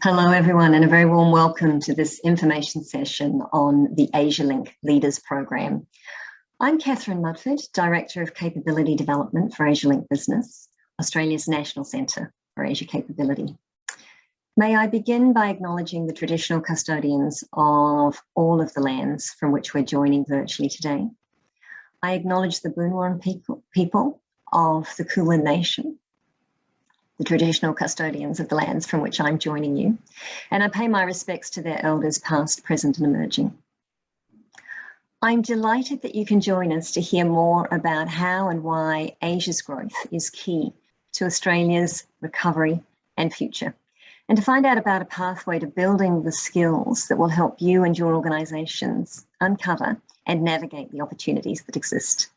Hello everyone, and a very warm welcome to this information session on the Asialink Leaders Program. I'm Catherine Mudford, Director of Capability Development for Asialink Business, Australia's National Centre for Asia Capability. May I begin by acknowledging the traditional custodians of all of the lands from which we're joining virtually today. I acknowledge the Boonwurrung people of the Kulin Nation, the traditional custodians of the lands from which I'm joining you, and I pay my respects to their elders past, present and emerging. I'm delighted that you can join us to hear more about how and why Asia's growth is key to Australia's recovery and future, and to find out about a pathway to building the skills that will help you and your organisations uncover and navigate the opportunities that exist.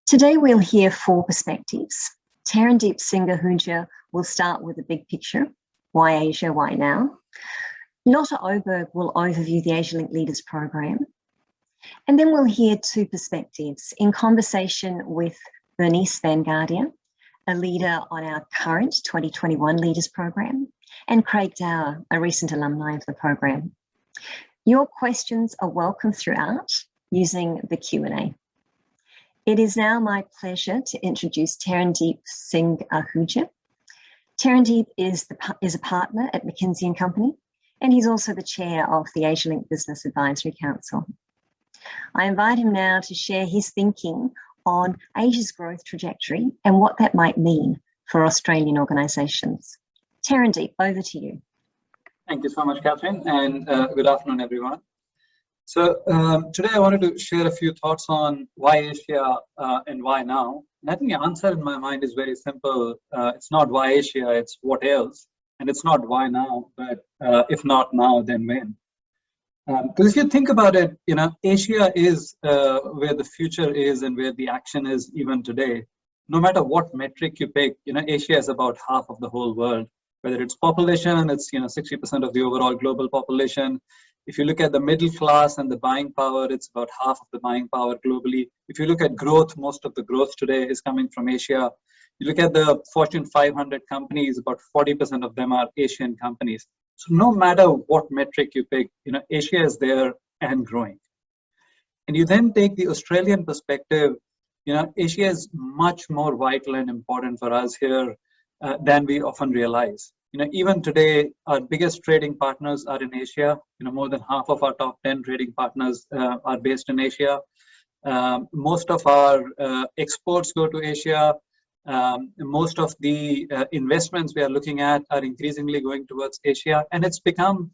Today we'll hear four perspectives. Tarandeep Singh Ahuja will start with the big picture. Why Asia, why now? Lotta Oberg will overview the Asialink Leaders Program. And then we'll hear two perspectives in conversation with Bernice Van Guardia, a leader on our current 2021 Leaders Program, and Craig Dower, a recent alumni of the program. Your questions are welcome throughout using the Q&A. It is now my pleasure to introduce Tarandeep Singh Ahuja. Tarandeep is a partner at McKinsey & Company, and he's also the chair of the Asialink Business Advisory Council. I invite him now to share his thinking on Asia's growth trajectory and what that might mean for Australian organisations. Tarandeep, over to you. Thank you so much, Catherine, and good afternoon, everyone. So today I wanted to share a few thoughts on why Asia and why now. And I think the answer in my mind is very simple. It's not why Asia, it's what else. And it's not why now, but if not now, then when. Because if you think about it, Asia is where the future is and where the action is even today. No matter what metric you pick, Asia is about half of the whole world. Whether it's population, it's 60% of the overall global population. If you look at the middle class and the buying power, it's about half of the buying power globally. If you look at growth, most of the growth today is coming from Asia. You look at the Fortune 500 companies, about 40% of them are Asian companies. So no matter what metric you pick, Asia is there and growing. And you then take the Australian perspective, Asia is much more vital and important for us here than we often realize. Even today, our biggest trading partners are in Asia. More than half of our top 10 trading partners are based in Asia. Most of our exports go to Asia. Most of the investments we are looking at are increasingly going towards Asia, and it's becoming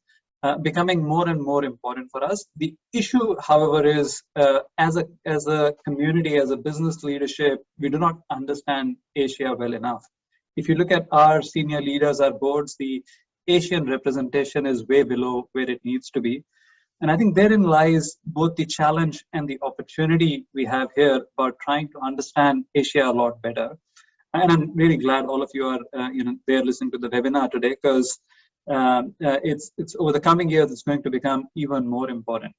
more and more important for us. The issue, however, is as a community, as a business leadership, we do not understand Asia well enough. If you look at our senior leaders, our boards, the Asian representation is way below where it needs to be. And I think therein lies both the challenge and the opportunity we have here about trying to understand Asia a lot better. And I'm really glad all of you are there listening to the webinar today, because it's over the coming years, it's going to become even more important.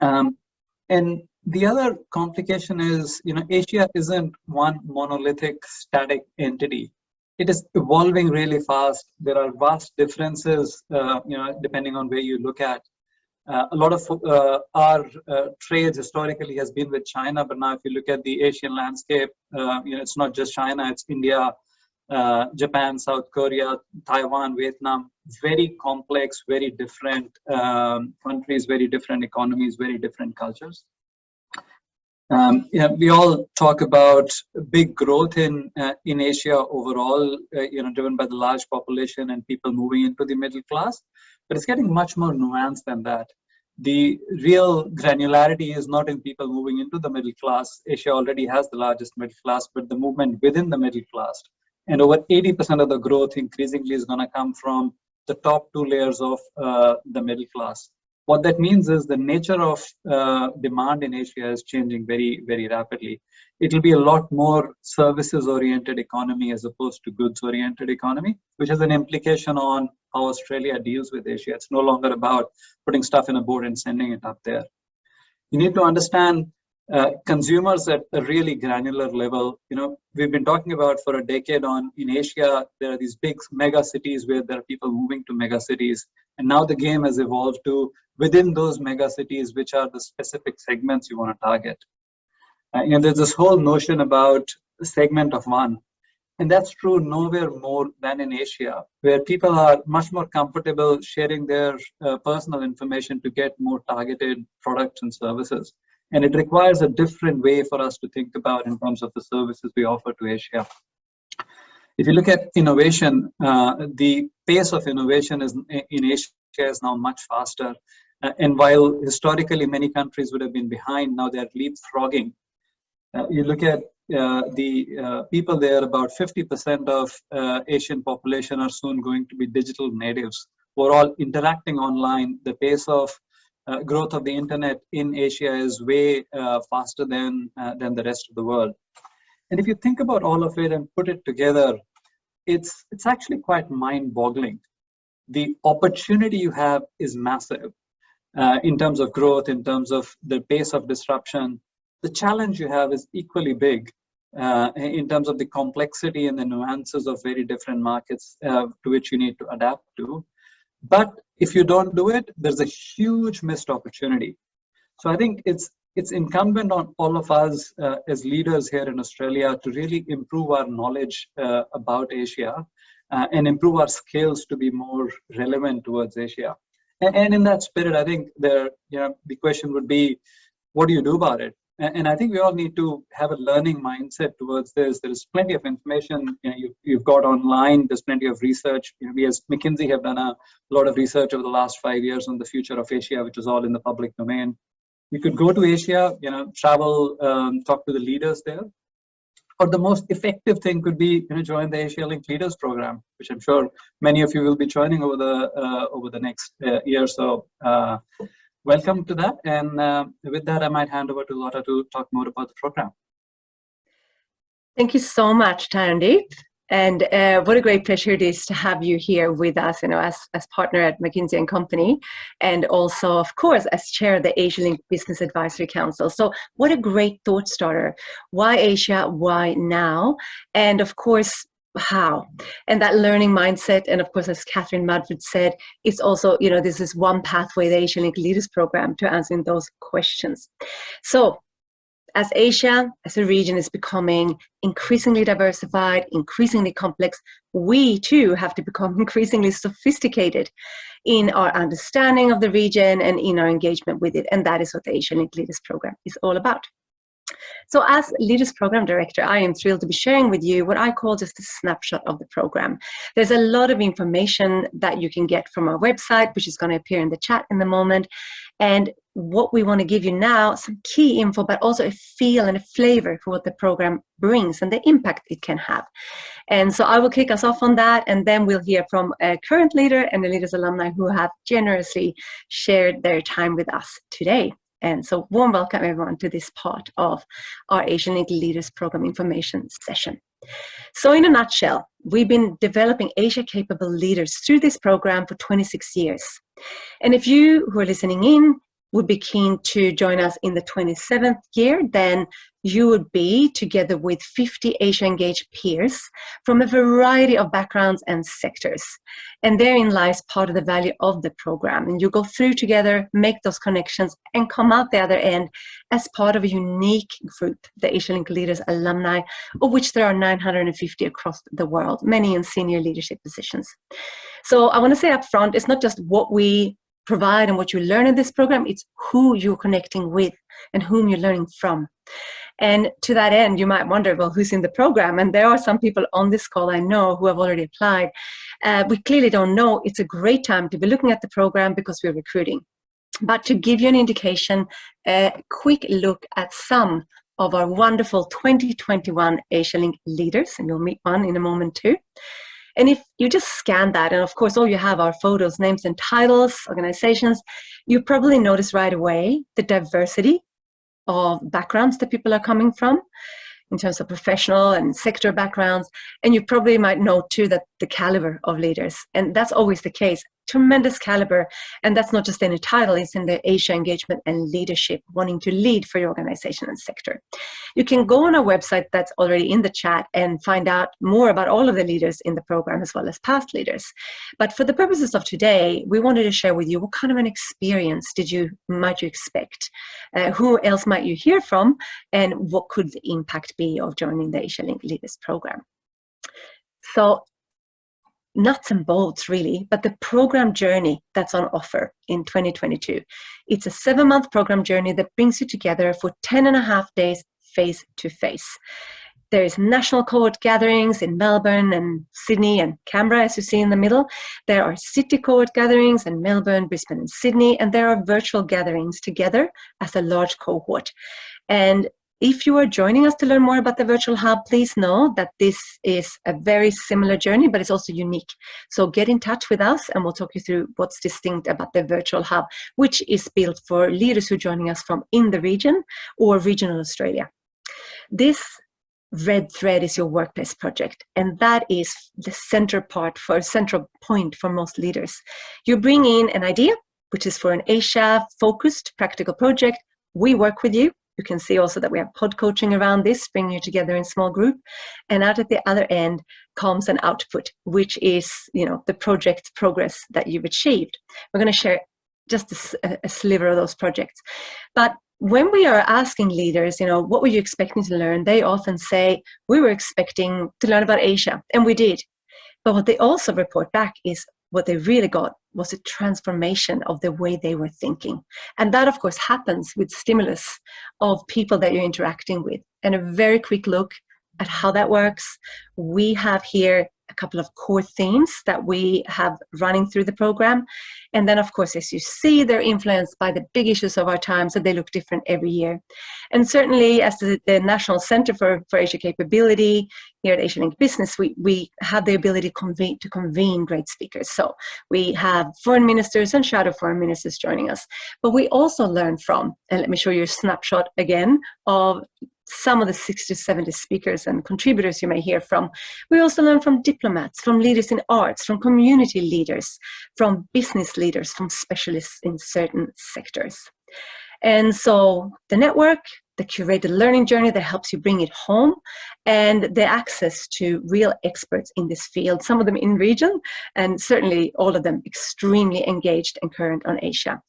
And the other complication is, Asia isn't one monolithic static entity. It is evolving really fast. There are vast differences, depending on where you look at. A lot of our trades historically has been with China, but now if you look at the Asian landscape, it's not just China, it's India, Japan, South Korea, Taiwan, Vietnam. Very complex, very different countries, very different economies, very different cultures. We all talk about big growth in Asia overall, driven by the large population and people moving into the middle class, but it's getting much more nuanced than that. The real granularity is not in people moving into the middle class. Asia already has the largest middle class, but the movement within the middle class. And over 80% of the growth increasingly is going to come from the top two layers of the middle class. What that means is the nature of demand in Asia is changing very, very rapidly. It will be a lot more services-oriented economy as opposed to goods-oriented economy, which has an implication on how Australia deals with Asia. It's no longer about putting stuff in a board and sending it up there. You need to understand consumers at a really granular level. We've been talking about for a decade in Asia, there are these big mega cities where there are people moving to mega cities. And now the game has evolved to within those mega cities, which are the specific segments you want to target. There's this whole notion about the segment of one. And that's true nowhere more than in Asia, where people are much more comfortable sharing their personal information to get more targeted products and services. And it requires a different way for us to think about in terms of the services we offer to Asia. If you look at innovation, the pace of innovation in Asia is now much faster. And while historically many countries would have been behind, now they're leapfrogging. You look at the people there, about 50% of Asian population are soon going to be digital natives. We're all interacting online. The pace of growth of the internet in Asia is way faster than the rest of the world. And if you think about all of it and put it together, it's actually quite mind-boggling. The opportunity you have is massive in terms of growth, in terms of the pace of disruption. The challenge you have is equally big in terms of the complexity and the nuances of very different markets to which you need to adapt to. But if you don't do it, there's a huge missed opportunity. So I think it's incumbent on all of us as leaders here in Australia to really improve our knowledge about Asia and improve our skills to be more relevant towards Asia. And in that spirit, I think the question would be, what do you do about it? And I think we all need to have a learning mindset towards this. There is plenty of information you've got online. There's plenty of research. We as McKinsey have done a lot of research over the last 5 years on the future of Asia, which is all in the public domain. You could go to Asia, travel, talk to the leaders there. Or the most effective thing could be join the Asialink Leaders Program, which I'm sure many of you will be joining over the next year or so. Welcome to that. And with that, I might hand over to Laura to talk more about the program. Thank you so much, Tarandeep. And what a great pleasure it is to have you here with us, as partner at McKinsey & Company, and also, of course, as chair of the Asialink Business Advisory Council. So what a great thought starter. Why Asia? Why now? And of course, how? And that learning mindset, and of course, as Catherine Mudford said, it's also, this is one pathway, the Asialink Leaders Program, to answering those questions. So as Asia, as a region, is becoming increasingly diversified, increasingly complex, we too have to become increasingly sophisticated in our understanding of the region and in our engagement with it. And that is what the Asialink Leaders Program is all about. So as Leaders Program Director, I am thrilled to be sharing with you what I call just a snapshot of the program. There's a lot of information that you can get from our website, which is going to appear in the chat in a moment. And what we want to give you now, some key info, but also a feel and a flavor for what the program brings and the impact it can have. And so I will kick us off on that, and then we'll hear from a current leader and the Leaders alumni who have generously shared their time with us today. And so warm welcome everyone to this part of our Asialink Leaders Program information session. So in a nutshell, we've been developing Asia-capable leaders through this program for 26 years. And if you who are listening in would be keen to join us in the 27th year, then you would be together with 50 Asia-engaged peers from a variety of backgrounds and sectors. And therein lies part of the value of the program. And you go through together, make those connections, and come out the other end as part of a unique group, the Asialink Leaders alumni, of which there are 950 across the world, many in senior leadership positions. So I want to say up front, it's not just what we provide and what you learn in this program, it's who you're connecting with and whom you're learning from. And to that end, you might wonder, well, who's in the program? And there are some people on this call I know who have already applied. We clearly don't know. It's a great time to be looking at the program because we're recruiting. But to give you an indication, a quick look at some of our wonderful 2021 Asialink leaders, and you'll meet one in a moment too. And if you just scan that, and of course all you have are photos, names and titles, organizations, you probably notice right away the diversity of backgrounds that people are coming from in terms of professional and sector backgrounds. And you probably might know too that the caliber of leaders, and that's always the case. tremendous caliber. And that's not just any title, it's in the Asia engagement and leadership, wanting to lead for your organization and sector. You can go on our website that's already in the chat and find out more about all of the leaders in the program as well as past leaders. But for the purposes of today, we wanted to share with you what kind of an experience might you expect? Who else might you hear from? And what could the impact be of joining the Asialink Leaders Program? So, nuts and bolts really, but the program journey that's on offer in 2022. It's a 7-month program journey that brings you together for 10.5 days face to face. There is national cohort gatherings in Melbourne and Sydney and Canberra, as you see in the middle. There are city cohort gatherings in Melbourne, Brisbane and Sydney, and there are virtual gatherings together as a large cohort. And if you are joining us to learn more about the Virtual Hub, please know that this is a very similar journey, but it's also unique. So get in touch with us and we'll talk you through what's distinct about the Virtual Hub, which is built for leaders who are joining us from in the region or regional Australia. This red thread is your workplace project, and that is the central point for most leaders. You bring in an idea, which is for an Asia-focused practical project. We work with you. You can see also that we have pod coaching around this, bringing you together in small group. And out at the other end comes an output, which is, the project progress that you've achieved. We're going to share just a sliver of those projects. But when we are asking leaders, what were you expecting to learn? They often say, we were expecting to learn about Asia, and we did. But what they also report back is what they really got was a transformation of the way they were thinking. And that, of course, happens with stimulus of people that you're interacting with. And a very quick look at how that works. We have here a couple of core themes that we have running through the program. And then, of course, as you see, they're influenced by the big issues of our time, so they look different every year. And certainly, as the National Center for Asia Capability here at Asialink Business, we have the ability to convene great speakers. So we have foreign ministers and shadow foreign ministers joining us. But we also learn from, and let me show you a snapshot again of some of the 60 to 70 speakers and contributors you may hear from. We also learn from diplomats, from leaders in arts, from community leaders, from business leaders, from specialists in certain sectors. And so the network, the curated learning journey that helps you bring it home, and the access to real experts in this field, some of them in region, and certainly all of them extremely engaged and current on Asia.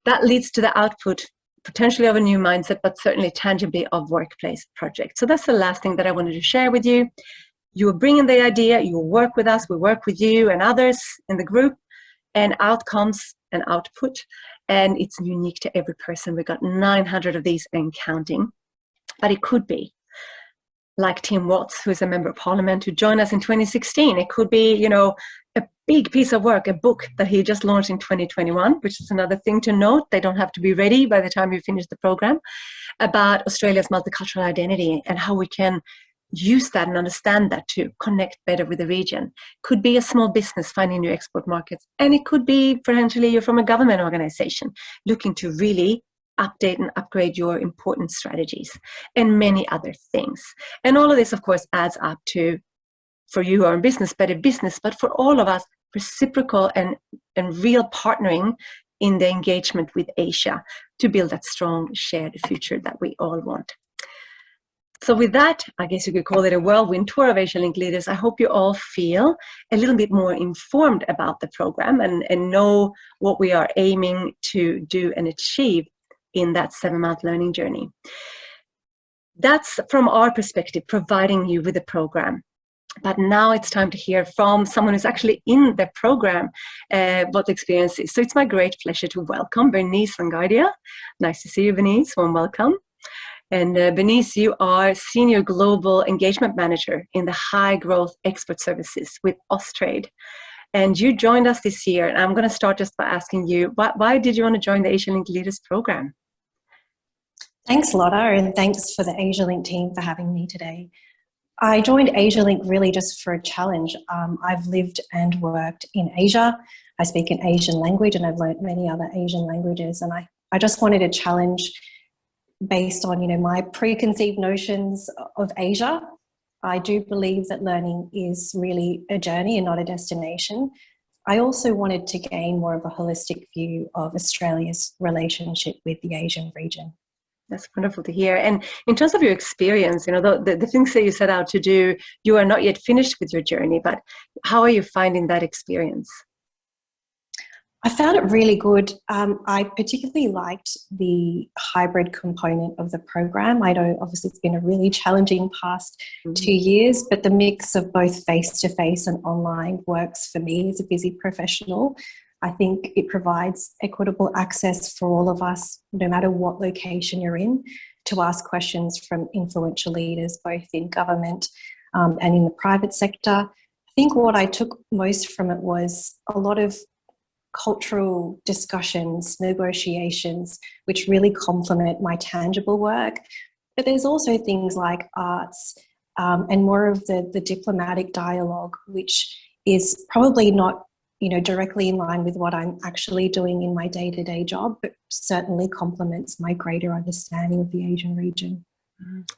That leads to the output potentially of a new mindset, but certainly tangibly of workplace projects. So that's the last thing that I wanted to share with you. You bring in the idea, you work with us, we work with you and others in the group, and out comes an output, and it's unique to every person. We got 900 of these and counting, but it could be like Tim Watts, who is a member of parliament, who joined us in 2016. It could be, a big piece of work, a book that he just launched in 2021, which is another thing to note. They don't have to be ready by the time you finish the program, about Australia's multicultural identity and how we can use that and understand that to connect better with the region. Could be a small business finding new export markets, and it could be potentially you're from a government organization looking to really update and upgrade your important strategies, and many other things. And all of this, of course, adds up to, for you who are in business, better business, but for all of us, reciprocal and real partnering in the engagement with Asia to build that strong shared future that we all want. So with that, I guess you could call it a whirlwind tour of Asialink Leaders. I hope you all feel a little bit more informed about the program and know what we are aiming to do and achieve in that 7-month learning journey. That's from our perspective, providing you with a program. But now it's time to hear from someone who's actually in the program what the experience is. So it's my great pleasure to welcome Bernice Vangardia. Nice to see you, Bernice. Warm welcome. And Bernice, you are Senior Global Engagement Manager in the High Growth Expert Services with Austrade. And you joined us this year. And I'm going to start just by asking you, why did you want to join the Asialink Leaders Program? Thanks, Lotta, and thanks for the Asialink team for having me today. I joined Asialink really just for a challenge. I've lived and worked in Asia. I speak an Asian language and I've learned many other Asian languages, and I just wanted a challenge based on, my preconceived notions of Asia. I do believe that learning is really a journey and not a destination. I also wanted to gain more of a holistic view of Australia's relationship with the Asian region. That's wonderful to hear. And in terms of your experience, you know, the things that you set out to do, you are not yet finished with your journey, but how are you finding that experience? I found it really good. I particularly liked the hybrid component of the program. I know obviously it's been a really challenging past 2 years, but the mix of both face-to-face and online works for me as a busy professional. I think it provides equitable access for all of us, no matter what location you're in, to ask questions from influential leaders, both in government and in the private sector. I think what I took most from it was a lot of cultural discussions, negotiations, which really complement my tangible work. But there's also things like arts and more of the diplomatic dialogue, which is probably not, you know, directly in line with what I'm actually doing in my day-to-day job, but certainly complements my greater understanding of the Asian region.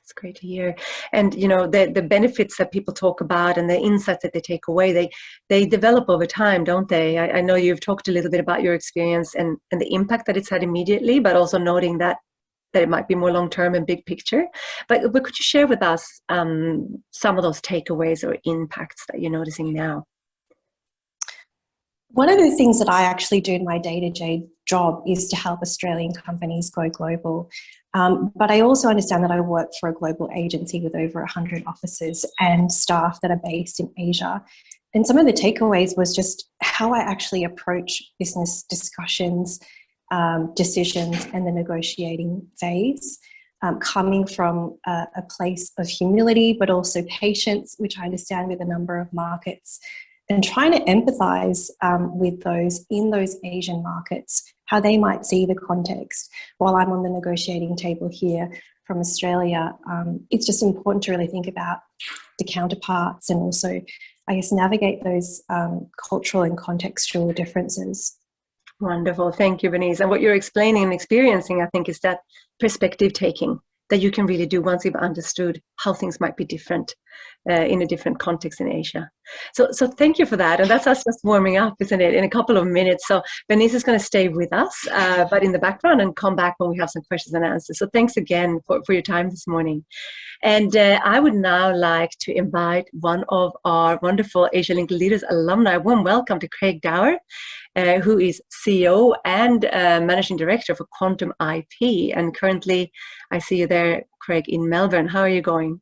It's great to hear. And, you know, the benefits that people talk about and the insights that they take away, they develop over time, don't they? I know you've talked a little bit about your experience and the impact that it's had immediately, but also noting that it might be more long-term and big picture. But could you share with us some of those takeaways or impacts that you're noticing now? One of the things that I actually do in my day-to-day job is to help Australian companies go global. But I also understand that I work for a global agency with over 100 offices and staff that are based in Asia. And some of the takeaways was just how I actually approach business discussions, decisions, and the negotiating phase, coming from a place of humility, but also patience, which I understand with a number of markets, and trying to empathise with those in those Asian markets, how they might see the context. While I'm on the negotiating table here from Australia, it's just important to really think about the counterparts and also, I guess, navigate those cultural and contextual differences. Wonderful. Thank you, Bernice. And what you're explaining and experiencing, I think, is that perspective taking that you can really do once you've understood how things might be different in a different context in Asia. So thank you for that. And that's us just warming up, isn't it, in a couple of minutes. So Bernice is going to stay with us, but in the background, and come back when we have some questions and answers. So thanks again for your time this morning. And I would now like to invite one of our wonderful Asialink Leaders alumni. Warm welcome to Craig Dower, who is CEO and Managing Director for Quantum IP. And currently, I see you there, Craig, in Melbourne. How are you going?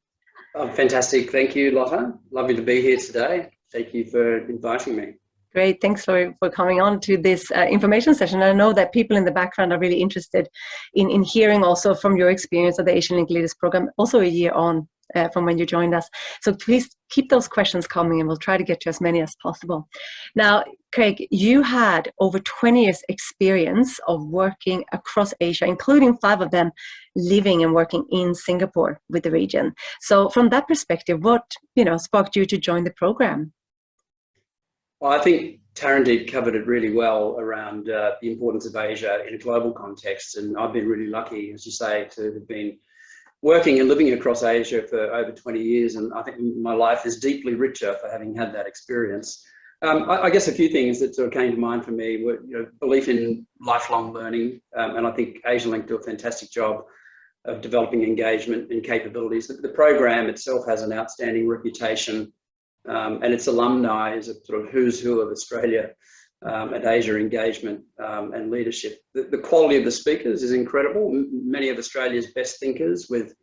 Fantastic. Thank you, Lotta. Lovely to be here today. Thank you for inviting me. Great. Thanks for coming on to this information session. I know that people in the background are really interested in hearing also from your experience of the Asialink Leaders Program, also a year on from when you joined us. So please keep those questions coming and we'll try to get to as many as possible. Now, Craig, you had over 20 years experience of working across Asia, including 5 of them living and working in Singapore with the region. So from that perspective, what sparked you to join the program? Well, I think Tarandeep covered it really well around the importance of Asia in a global context. And I've been really lucky, as you say, to have been working and living across Asia for over 20 years. And I think my life is deeply richer for having had that experience. I guess a few things that sort of came to mind for me were belief in lifelong learning. And I think Asialink do a fantastic job of developing engagement and capabilities. The program itself has an outstanding reputation. And its alumni is a sort of who's who of Australia and Asia engagement and leadership. The quality of the speakers is incredible. Many of Australia's best thinkers with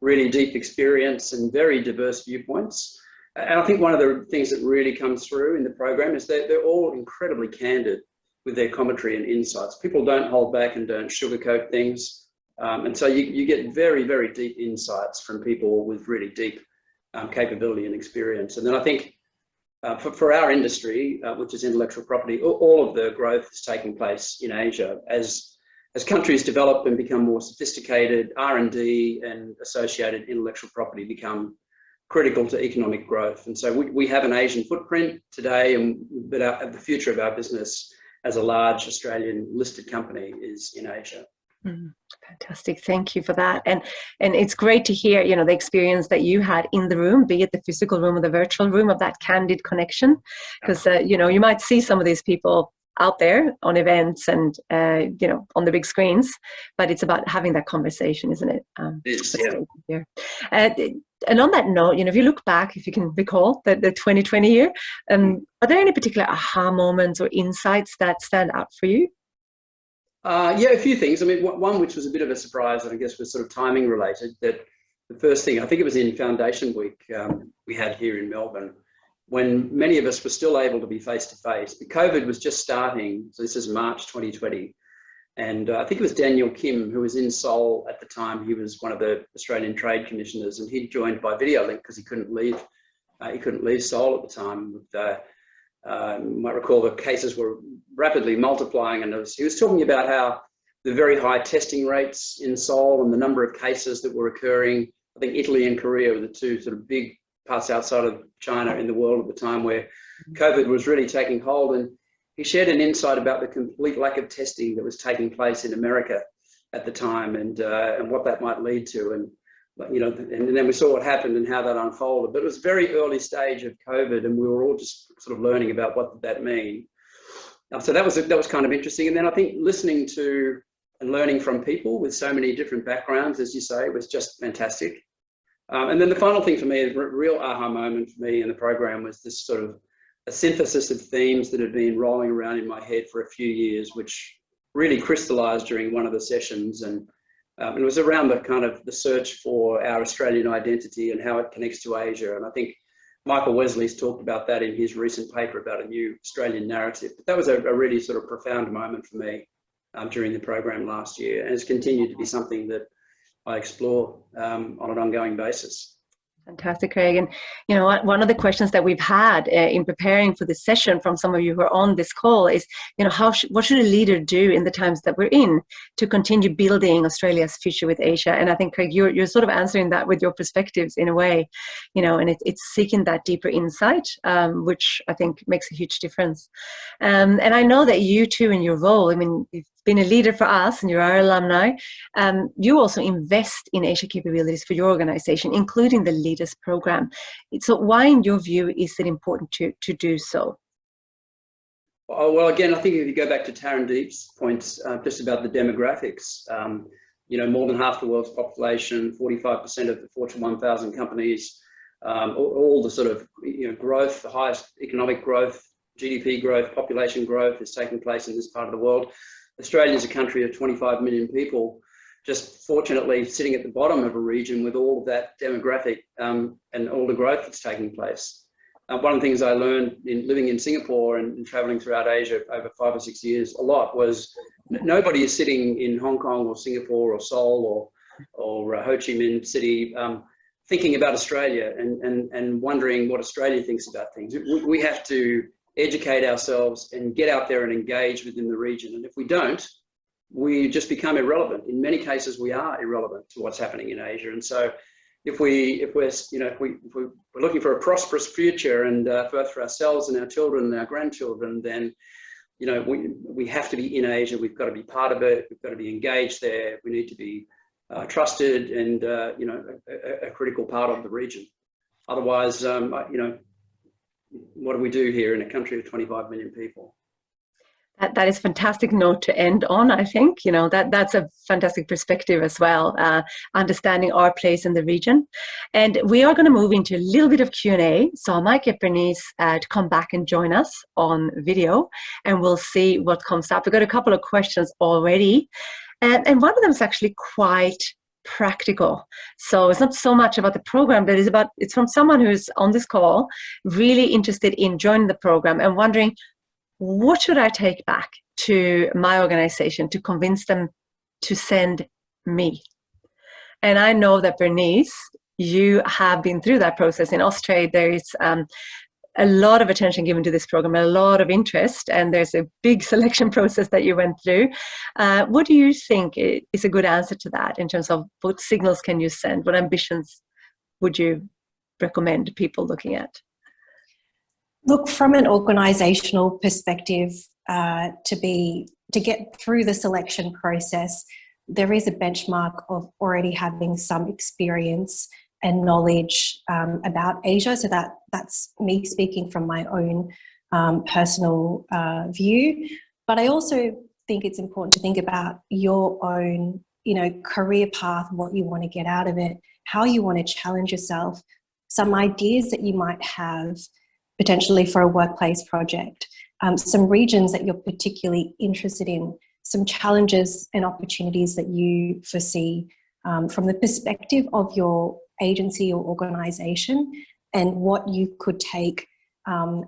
really deep experience and very diverse viewpoints. And I think one of the things that really comes through in the program is that they're all incredibly candid with their commentary and insights. People don't hold back and don't sugarcoat things. And so you get very, very deep insights from people with really deep capability and experience. And then I think for our industry, which is intellectual property, all of the growth is taking place in Asia. As countries develop and become more sophisticated, R&D and associated intellectual property become critical to economic growth. And so we have an Asian footprint today, but the future of our business as a large Australian listed company is in Asia. Fantastic. Thank you for that. And it's great to hear, you know, the experience that you had in the room, be it the physical room or the virtual room, of that candid connection. Because, you know, you might see some of these people out there on events and, you know, on the big screens, but it's about having that conversation, isn't it? Yeah. And on that note, you know, if you look back, if you can recall the 2020 year, are there any particular aha moments or insights that stand out for you? Yeah, a few things. I mean, one which was a bit of a surprise, and I guess was sort of timing related, that the first thing, I think it was in Foundation Week we had here in Melbourne, when many of us were still able to be face-to-face. But COVID was just starting, so this is March 2020. And I think it was Daniel Kim, who was in Seoul at the time. He was one of the Australian Trade Commissioners, and he joined by video link because he couldn't leave Seoul at the time. You might recall the cases were rapidly multiplying, and he was talking about how the very high testing rates in Seoul and the number of cases that were occurring. I think Italy and Korea were the two sort of big parts outside of China in the world at the time where COVID was really taking hold. And he shared an insight about the complete lack of testing that was taking place in America at the time, and what that might lead to. And you know, and then we saw what happened and how that unfolded. But it was very early stage of COVID, and we were all just sort of learning about what did that mean. So that was kind of interesting. And then I think listening to and learning from people with so many different backgrounds, as you say, was just fantastic. And then the final thing for me, a real aha moment for me in the program, was this sort of a synthesis of themes that had been rolling around in my head for a few years, which really crystallized during one of the sessions. And it was around the kind of the search for our Australian identity and how it connects to Asia. And I think Michael Wesley's talked about that in his recent paper about a new Australian narrative. But that was a really sort of profound moment for me during the program last year, and it's continued to be something that I explore on an ongoing basis. Fantastic, Craig. And you know, one of the questions that we've had in preparing for this session from some of you who are on this call is, you know, what should a leader do in the times that we're in to continue building Australia's future with Asia? And I think, Craig, you're sort of answering that with your perspectives in a way, you know, and it's seeking that deeper insight, which I think makes a huge difference. And I know that you too, in your role, I mean, you've been a leader for us and you're our alumni. You also invest in Asia capabilities for your organization, including the Leaders Program. So why, in your view, is it important to do so? Well, again, I think if you go back to Tarandeep's points just about the demographics, you know, more than half the world's population, 45% of the Fortune 1000 companies, all the sort of, you know, growth, the highest economic growth, GDP growth, population growth is taking place in this part of the world. Australia is a country of 25 million people, just fortunately sitting at the bottom of a region with all of that demographic and all the growth that's taking place. One of the things I learned in living in Singapore and traveling throughout Asia over 5 or 6 years a lot was nobody is sitting in Hong Kong or Singapore or Seoul or Ho Chi Minh City thinking about Australia and wondering what Australia thinks about things. We have to educate ourselves and get out there and engage within the region. And if we don't, we just become irrelevant. In many cases, we are irrelevant to what's happening in Asia. And so if we're looking for a prosperous future and both for ourselves and our children and our grandchildren, then, you know, we have to be in Asia. We've got to be part of it. We've got to be engaged there. We need to be trusted and, you know, a critical part of the region. Otherwise, you know, what do we do here in a country of 25 million people? That is a fantastic note to end on, I think. You know, that's a fantastic perspective as well, understanding our place in the region. And we are going to move into a little bit of Q&A. So I might get Bernice to come back and join us on video, and we'll see what comes up. We've got a couple of questions already. And one of them is actually quite practical. So it's not so much about the program, but it's from someone who's on this call, really interested in joining the program and wondering, what should I take back to my organization to convince them to send me? And I know that, Bernice, you have been through that process. In Australia, there is a lot of attention given to this program, a lot of interest, and there's a big selection process that you went through. What do you think is a good answer to that in terms of what signals can you send? What ambitions would you recommend people looking at? Look, from an organisational perspective, to get through the selection process, there is a benchmark of already having some experience and knowledge about Asia. So that's me speaking from my own personal view. But I also think it's important to think about your own, career path, what you want to get out of it, how you want to challenge yourself, some ideas that you might have potentially for a workplace project, some regions that you're particularly interested in, some challenges and opportunities that you foresee from the perspective of your agency or organisation, and what you could take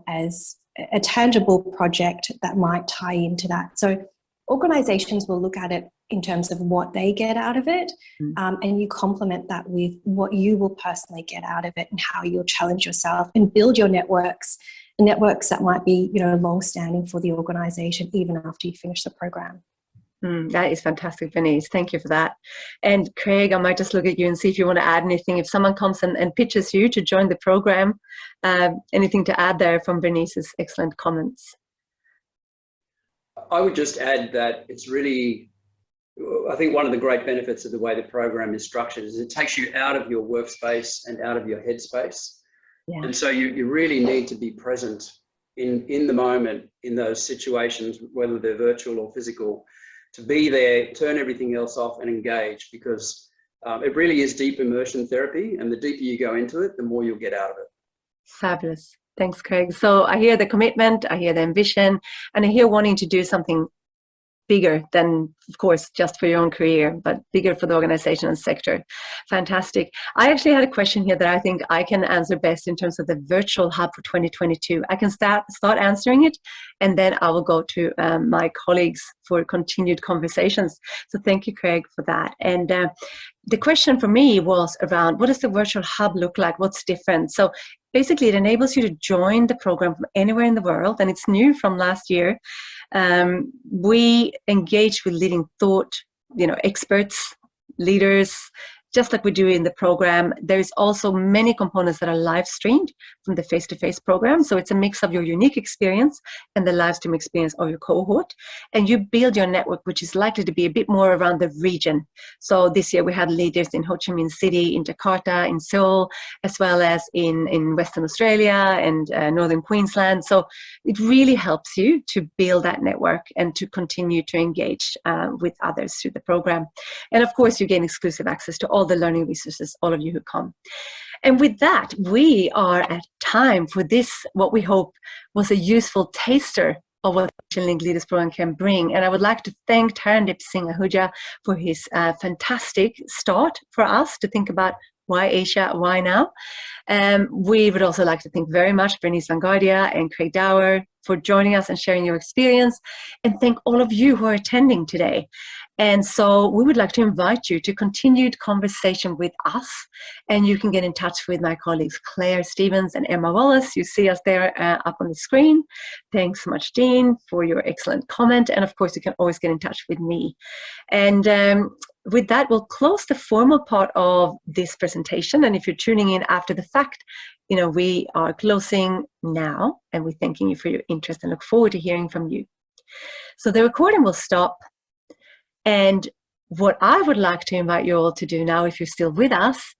as a tangible project that might tie into that. So organisations will look at it in terms of what they get out of it, and you complement that with what you will personally get out of it and how you'll challenge yourself and build your networks that might be, long-standing for the organisation even after you finish the program. That is fantastic, Bernice. Thank you for that. And Craig, I might just look at you and see if you want to add anything. If someone comes and pitches you to join the program, anything to add there from Bernice's excellent comments? I would just add that it's really, I think one of the great benefits of the way the program is structured is it takes you out of your workspace and out of your headspace. Yeah. And so you really need to be present in the moment, in those situations, whether they're virtual or physical, to be there, turn everything else off and engage, because it really is deep immersion therapy, and the deeper you go into it, the more you'll get out of it. Fabulous. Thanks, Craig. So I hear the commitment, I hear the ambition, and I hear wanting to do something bigger than, of course, just for your own career, but bigger for the organization and sector. Fantastic. I actually had a question here that I think I can answer best in terms of the virtual hub for 2022. I can start answering it, and then I will go to my colleagues for continued conversations. So thank you, Craig, for that. And the question for me was around, what does the virtual hub look like? What's different? So basically, it enables you to join the program from anywhere in the world, and it's new from last year. We engage with leading thought, experts, leaders, just like we do in the program. There's also many components that are live streamed from the face-to-face program. So it's a mix of your unique experience and the live stream experience of your cohort. And you build your network, which is likely to be a bit more around the region. So this year we had leaders in Ho Chi Minh City, in Jakarta, in Seoul, as well as in Western Australia and Northern Queensland. So it really helps you to build that network and to continue to engage with others through the program. And of course, you gain exclusive access to all the learning resources, all of you who come. And with that, we are at time for this, what we hope was a useful taster of what the Asialink Leaders Program can bring. And I would like to thank Tarandeep Singh Ahuja for his fantastic start for us to think about why Asia, why now. We would also like to thank very much Bernice Van Guardia and Craig Dower for joining us and sharing your experience, and thank all of you who are attending today. And so we would like to invite you to continued conversation with us, and you can get in touch with my colleagues Claire Stevens and Emma Wallace. You see us there up on the screen. Thanks so much, Dean, for your excellent comment. And of course, you can always get in touch with me. And with that, we'll close the formal part of this presentation. And if you're tuning in after the fact, we are closing now, and we're thanking you for your interest and look forward to hearing from you. So the recording will stop. And what I would like to invite you all to do now, if you're still with us,